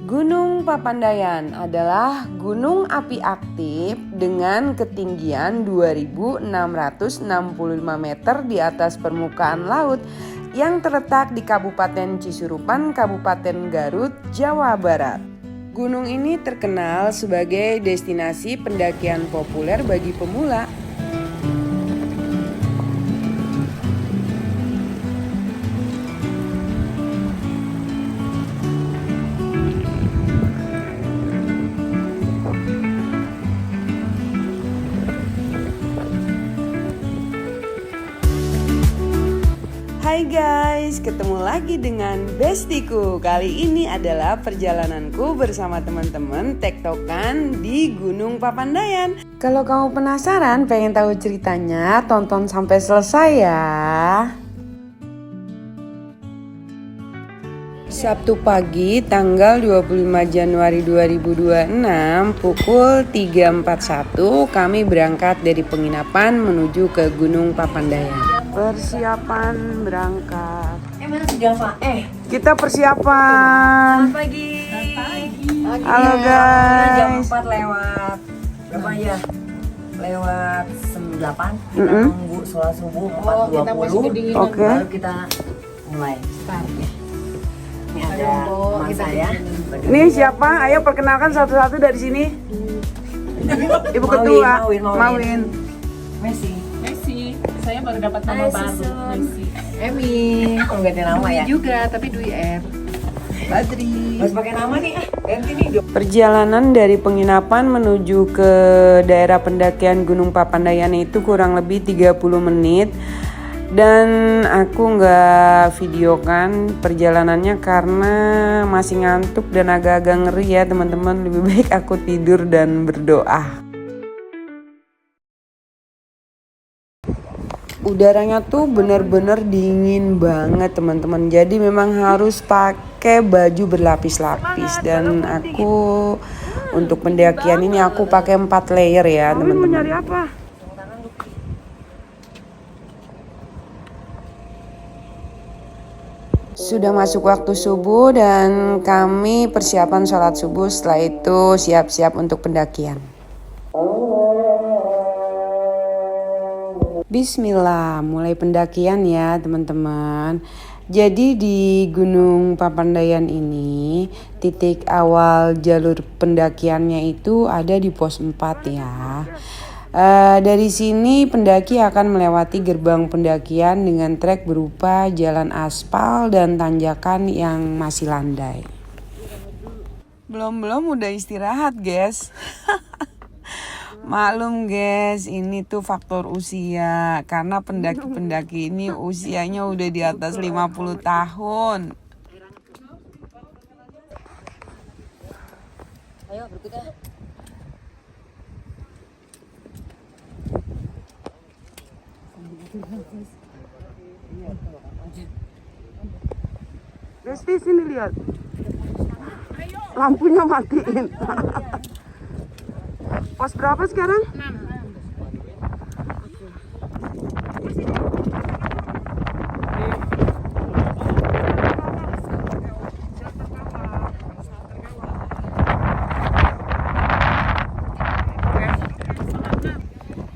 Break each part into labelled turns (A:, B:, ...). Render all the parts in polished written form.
A: Gunung Papandayan adalah gunung api aktif dengan ketinggian 2.665 meter di atas permukaan laut yang terletak di Kabupaten Cisurupan, Kabupaten Garut, Jawa Barat. Gunung ini terkenal sebagai destinasi pendakian populer bagi pemula. Hai guys, ketemu lagi dengan bestiku. Kali ini adalah perjalananku bersama teman-teman tektokan di Gunung Papandayan. Kalau kamu penasaran pengen tahu ceritanya, tonton sampai selesai ya. Sabtu pagi tanggal 25 Januari 2026 pukul 3.41 kami berangkat dari penginapan menuju ke Gunung Papandayan. Persiapan berangkat.
B: Mana sudah Pak?
A: Kita persiapan.
B: Selamat pagi.
A: Halo
B: Jam
A: guys.
B: 4 lewat berapa ya? Lewat 8. Kita nunggu sholat subuh 4.20.
A: Oke.
B: Baru kita mulai start ya. Ini ada teman saya.
A: Ini siapa? Ayo perkenalkan satu-satu dari sini. Ibu ketua. Mawin.
B: Messi.
C: Saya baru dapat nama baru. Messi.
B: Emi. Kalau ganti nama ya?
C: Juga, tapi Dwi R. Badri.
B: Harus pakai nama nih. Ganti nih.
A: Perjalanan dari penginapan menuju ke daerah pendakian Gunung Papandayan itu kurang lebih 30 menit. Dan aku nggak videokan perjalanannya karena masih ngantuk dan agak-agak ngeri ya teman-teman. Lebih baik aku tidur dan berdoa. Udaranya tuh bener-bener dingin banget teman-teman. Jadi memang harus pakai baju berlapis-lapis. Dan aku untuk pendakian ini aku pakai 4 layer ya teman-teman. Mau nyari apa? Sudah masuk waktu subuh dan kami persiapan sholat subuh. Setelah itu siap-siap untuk pendakian. Bismillah, mulai pendakian ya teman-teman. Jadi di Gunung Papandayan ini titik awal jalur pendakiannya itu ada di pos 4 ya. Dari sini pendaki akan melewati gerbang pendakian dengan trek berupa jalan aspal dan tanjakan yang masih landai. Belum udah istirahat guys. Maklum guys, ini tuh faktor usia. Karena pendaki-pendaki ini usianya udah di atas 50 tahun.
B: Ayo berikutnya.
A: Besti sini lihat. Lampunya matiin. Pos berapa sekarang? 6.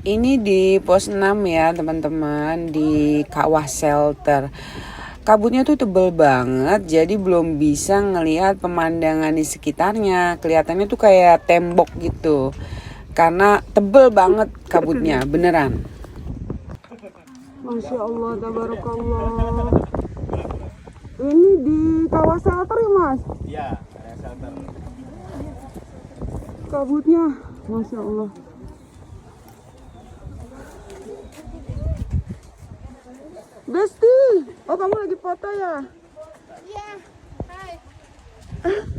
A: Ini di pos 6 ya teman-teman, di kawah shelter. Kabutnya tuh tebel banget, jadi belum bisa ngelihat pemandangan di sekitarnya. Kelihatannya tuh kayak tembok gitu. Karena tebel banget kabutnya, beneran. Masya Allah, tabarakallah. Ini di kawah shelter ya mas?
D: Iya, area shelter.
A: Kabutnya, Masya Allah. Besti, oh kamu lagi foto ya?
C: Iya. Hai.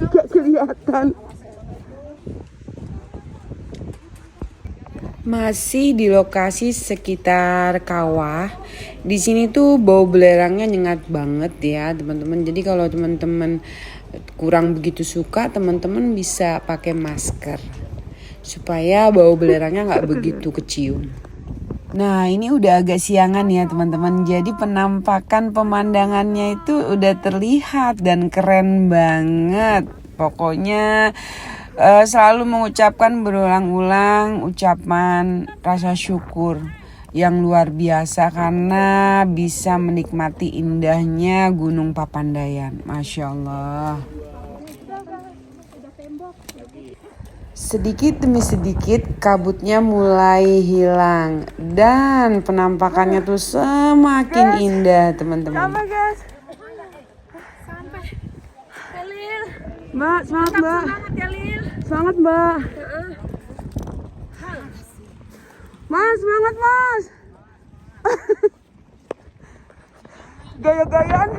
A: Gak kelihatan. Masih di lokasi sekitar kawah. Di sini tuh bau belerangnya nyengat banget ya teman-teman. Jadi kalau teman-teman kurang begitu suka, teman-teman bisa pakai masker supaya bau belerangnya nggak begitu kecium. Nah ini udah agak siangan ya teman-teman. Jadi penampakan pemandangannya itu udah terlihat dan keren banget. Pokoknya selalu mengucapkan berulang-ulang ucapan rasa syukur yang luar biasa karena bisa menikmati indahnya Gunung Papandayan. Masya Allah. Sedikit demi sedikit kabutnya mulai hilang dan penampakannya tuh semakin indah teman-teman. Mbak, semangat Mbak. Semangat Mbak. Mas, semangat Mas. Gaya-gayaan.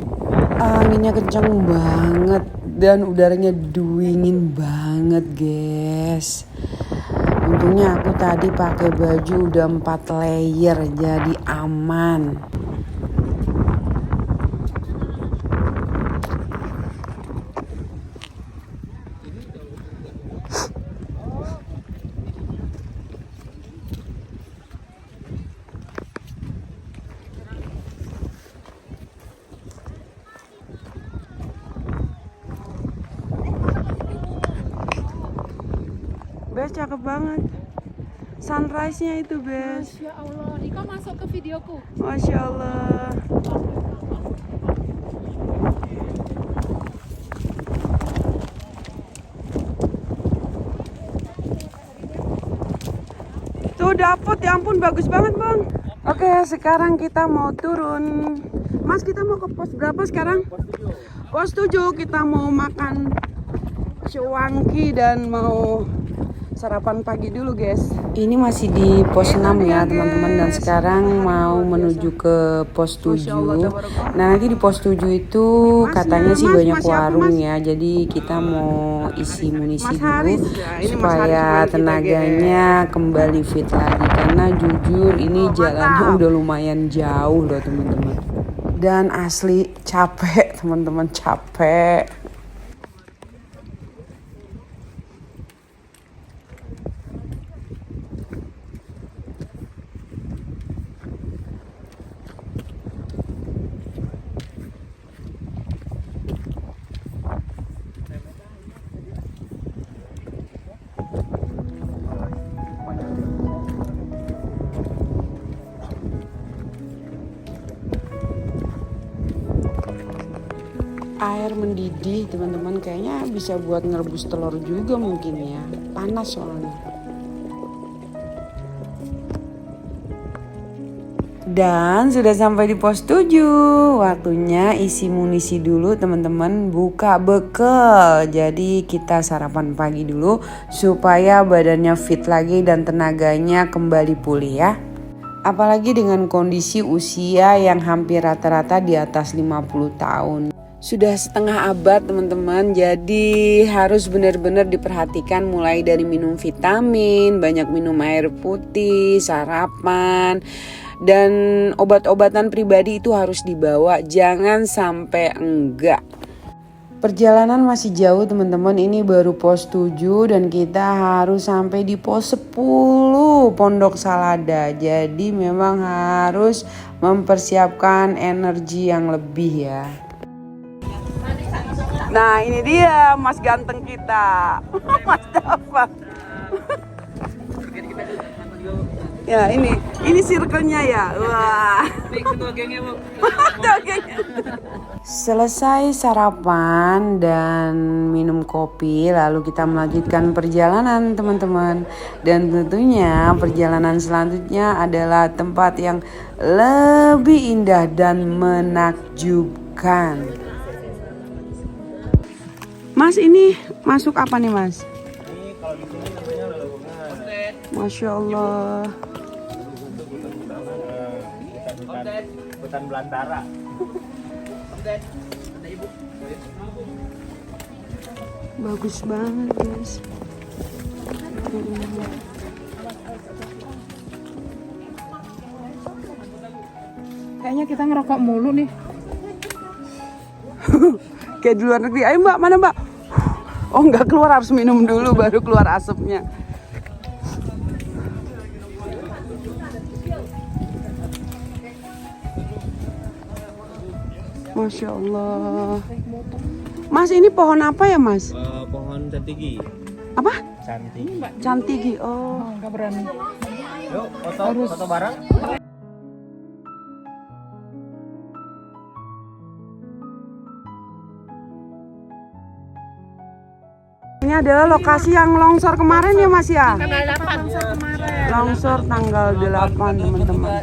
A: Anginnya kencang banget dan udaranya dingin banget guys. Untungnya aku tadi pakai baju udah 4 layer jadi aman. Bes, cakep banget. Sunrise-nya itu, Bes.
C: Masya Allah, Iko masuk ke videoku.
A: Masya Allah. Tuh dapet, ya ampun bagus banget Bang. Oke, sekarang kita mau turun. Mas, kita mau ke pos berapa sekarang? Pos 7. Kita mau makan cuanki dan mau sarapan pagi dulu guys. Ini masih di pos 6 ya teman-teman, dan sekarang mau menuju ke pos 7. Nah nanti di pos 7 itu katanya sih banyak warung ya, jadi kita mau isi munisi dulu supaya tenaganya kembali fit lagi, karena jujur ini jalannya udah lumayan jauh loh teman-teman, dan asli capek teman-teman, capek. Air mendidih teman-teman, kayaknya bisa buat ngerebus telur juga mungkin ya, panas soalnya. Dan sudah sampai di pos 7, waktunya isi munisi dulu teman-teman, buka bekal. Jadi kita sarapan pagi dulu supaya badannya fit lagi dan tenaganya kembali pulih ya. Apalagi dengan kondisi usia yang hampir rata-rata di atas 50 tahun. Sudah setengah abad teman-teman, jadi harus benar-benar diperhatikan mulai dari minum vitamin, banyak minum air putih, sarapan, dan obat-obatan pribadi itu harus dibawa, jangan sampai enggak. Perjalanan masih jauh teman-teman, ini baru pos 7 dan kita harus sampai di pos 10 Pondok Salada. Jadi memang harus mempersiapkan energi yang lebih ya. Nah ini dia mas ganteng kita, Mas Dava. Ya ini circle-nya ya. Wah. Selesai sarapan dan minum kopi, lalu kita melanjutkan perjalanan teman-teman. Dan tentunya perjalanan selanjutnya adalah tempat yang lebih indah dan menakjubkan. Mas, ini masuk apa nih Mas?
D: Ini kalau di sini namanya lelungan.
A: Masya Allah.
D: Hutan belantara.
A: Bagus banget guys.
C: Kayaknya kita ngerokok mulu nih.
A: Kayak di luar negeri. Ayo Mbak, mana Mbak? Oh nggak keluar, harus minum dulu baru keluar asapnya. Masya Allah. Mas, ini pohon apa ya, Mas?
D: Pohon cantigi.
A: Apa?
D: Cantigi.
A: Cantigi. Oh.
C: Nggak berani.
D: Yuk, foto bareng.
A: Ini adalah lokasi yang longsor kemarin ya, Mas ya?
C: Longsor kemarin.
A: Longsor tanggal 8, teman-teman.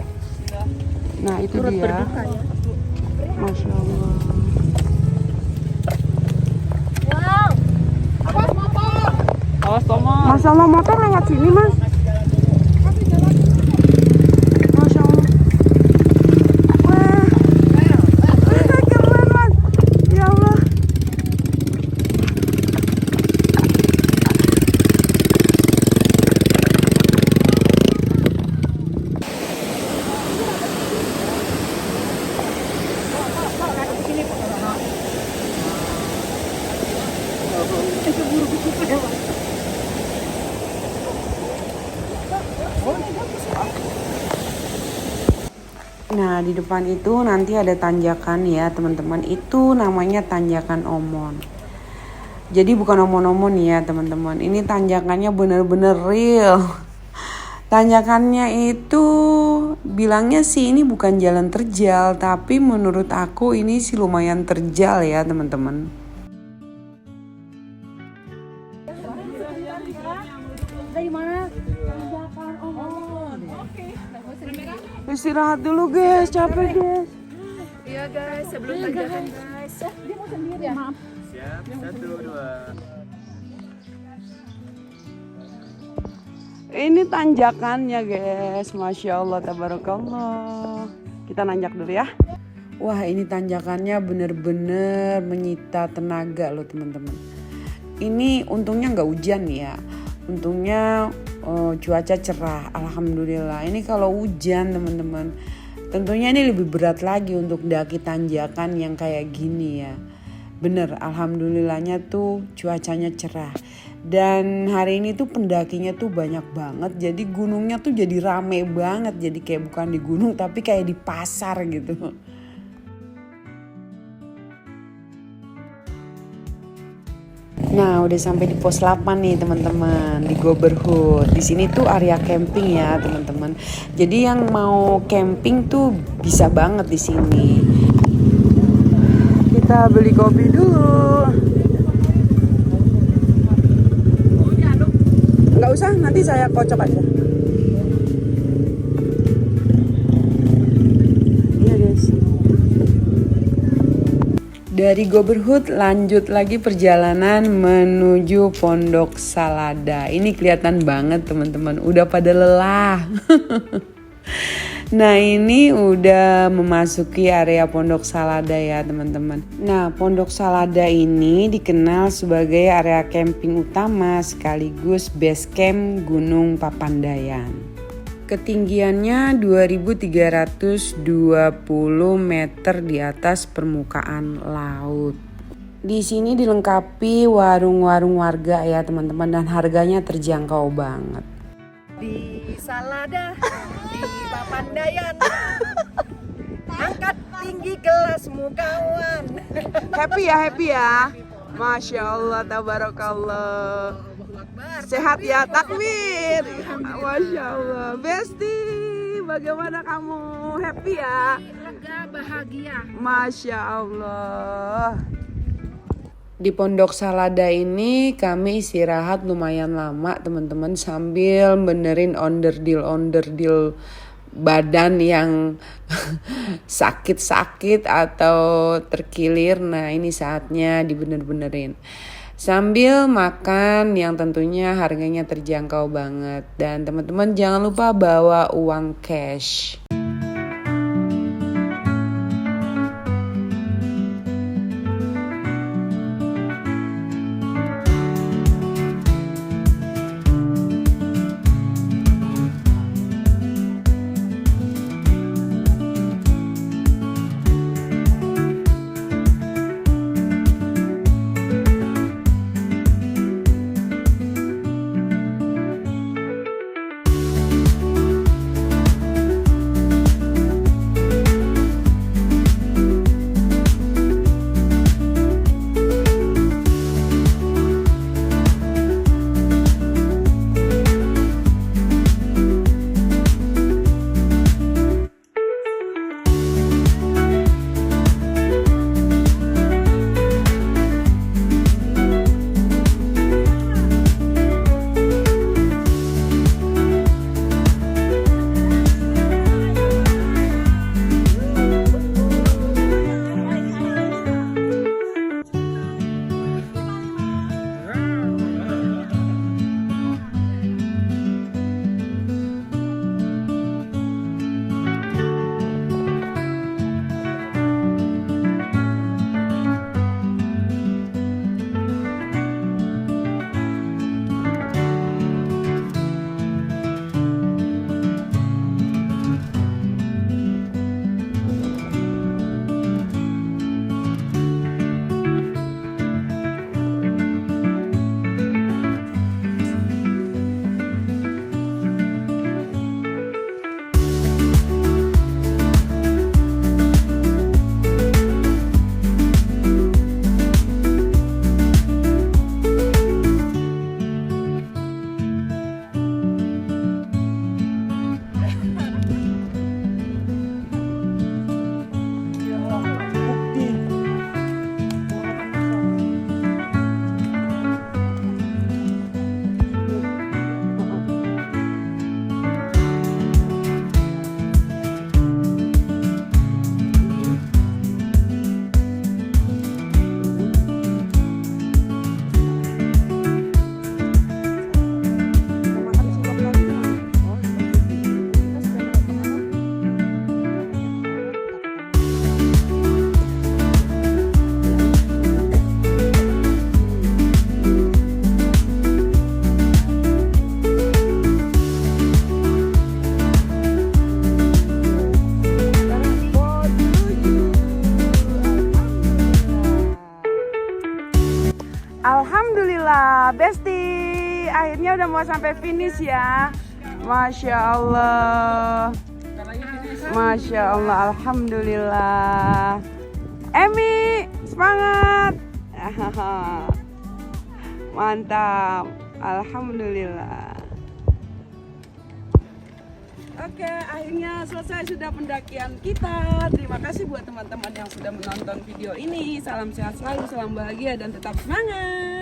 A: Nah, itu dia. Masya Allah. Masya Allah, motor lewat sini, Mas. Masya Allah. Wah. Keren, Mas. Ya Allah. Nah, di depan itu nanti ada tanjakan ya, teman-teman. Itu namanya tanjakan Omon. Jadi bukan omon-omon ya, teman-teman. Ini tanjakannya bener-bener real. Tanjakannya itu bilangnya sih ini bukan jalan terjal, tapi menurut aku ini sih lumayan terjal ya, teman-teman. Istirahat dulu guys, capek guys.
C: Iya guys, sebelum tanjakan guys. Dia mau sendiri, maaf.
D: Siap, 1, 2.
A: Ini tanjakannya guys, Masya Allah, tabarakallah. Kita nanjak dulu ya. Wah, ini tanjakannya bener-bener menyita tenaga loh, teman-teman. Ini untungnya nggak hujan ya. Untungnya cuaca cerah, alhamdulillah. Ini kalau hujan, teman-teman, tentunya ini lebih berat lagi untuk daki tanjakan yang kayak gini ya. Bener, alhamdulillahnya tuh cuacanya cerah. Dan hari ini tuh pendakinya tuh banyak banget. Jadi gunungnya tuh jadi rame banget. Jadi kayak bukan di gunung tapi kayak di pasar gitu. Nah, udah sampai di pos 8 nih, teman-teman, di Goberhut. Di sini tuh area camping ya, teman-teman. Jadi yang mau camping tuh bisa banget di sini. Kita beli kopi dulu. Nggak usah, nanti saya kocok aja. Iya guys. Dari Goberhut lanjut lagi perjalanan menuju Pondok Salada. Ini kelihatan banget teman-teman, udah pada lelah. Nah, ini udah memasuki area Pondok Salada ya teman-teman. Nah, Pondok Salada ini dikenal sebagai area camping utama sekaligus base camp Gunung Papandayan. Ketinggiannya 2320 meter di atas permukaan laut. Di sini dilengkapi warung-warung warga ya teman-teman, dan harganya terjangkau banget.
B: Di Salada, di Papandayan, angkat tinggi kelasmu kawan.
A: Happy ya. Masya Allah, tabarakallah. Sehat ya, takbir. Masya Allah. Besti, bagaimana kamu? Happy ya?
C: Lega, bahagia.
A: Masya Allah. Di Pondok Salada ini kami istirahat lumayan lama teman-teman, sambil benerin onderdil badan yang sakit-sakit atau terkilir. Nah, ini saatnya dibener-benerin. Sambil makan yang tentunya harganya terjangkau banget. Dan teman-teman jangan lupa bawa uang cash. Alhamdulillah, Besti. Akhirnya udah mau sampai finish ya. Masya Allah. Masya Allah, Alhamdulillah. Emi, semangat. Mantap, Alhamdulillah. Oke, akhirnya selesai sudah pendakian kita. Terima kasih buat teman-teman yang sudah menonton video ini. Salam sehat selalu, salam bahagia dan tetap semangat.